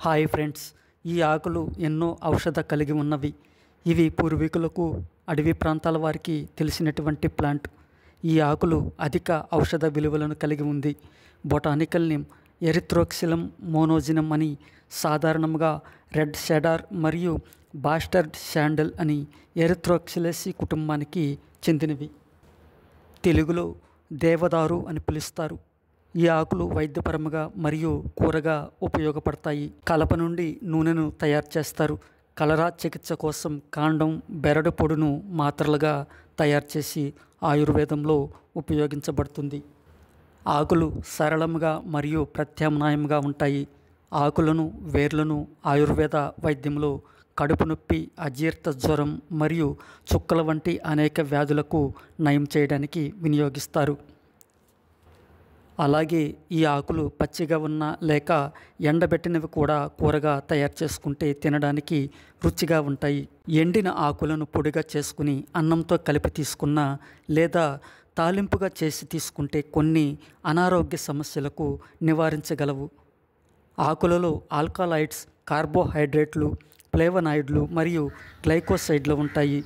Hi friends, ఈ ఆకులు ఎన్నో ఔషధ కలిగి ఉన్నవి. ఇవి పూర్వీకులకు, అడవి ప్రాంతాల వారికి తెలిసినటువంటి ప్లాంట్. ఈ ఆకులు అధిక ఔషధ విలువలను కలిగి ఉంది. బొటానికల్ నేమ్ ఎరిథ్రోక్సిలం మోనోజినం అని, సాధారణంగా రెడ్ సెడార్ మరియు బాస్టర్డ్ శాండల్ అని ఎరిథ్రోక్సిలేసి కుటుంబానికి చెందినవి. తెలుగులో దేవదారు అని పిలుస్తారు. ఈ ఆకులు వైద్యపరంగా మరియు కూరగా ఉపయోగపడతాయి. కలప నుండి నూనెను తయారు చేస్తారు. కలరా చికిత్స కోసం కాండం, బెరడు పొడును మాత్రలుగా తయారు చేసి ఆయుర్వేదంలో ఉపయోగించబడుతుంది. ఆకులు సరళంగా మరియు ప్రత్యామ్నాయంగా ఉంటాయి. ఆకులను, వేర్లను ఆయుర్వేద వైద్యంలో కడుపు నొప్పి, అజీర్త జ్వరం మరియు చుక్కల వంటి అనేక వ్యాధులకు నయం చేయడానికి వినియోగిస్తారు. అలాగే ఈ ఆకులు పచ్చిగా ఉన్న లేక ఎండబెట్టినవి కూడా కూరగా తయారు చేసుకుంటే తినడానికి రుచిగా ఉంటాయి. ఎండిన ఆకులను పొడిగా చేసుకుని అన్నంతో కలిపి తీసుకున్న లేదా తాలింపుగా చేసి తీసుకుంటే కొన్ని అనారోగ్య సమస్యలకు నివారించగలవు. ఆకులలో ఆల్కలాయిడ్స్, కార్బోహైడ్రేట్లు, ఫ్లేవనాయిడ్లు మరియు గ్లైకోసైడ్లు ఉంటాయి.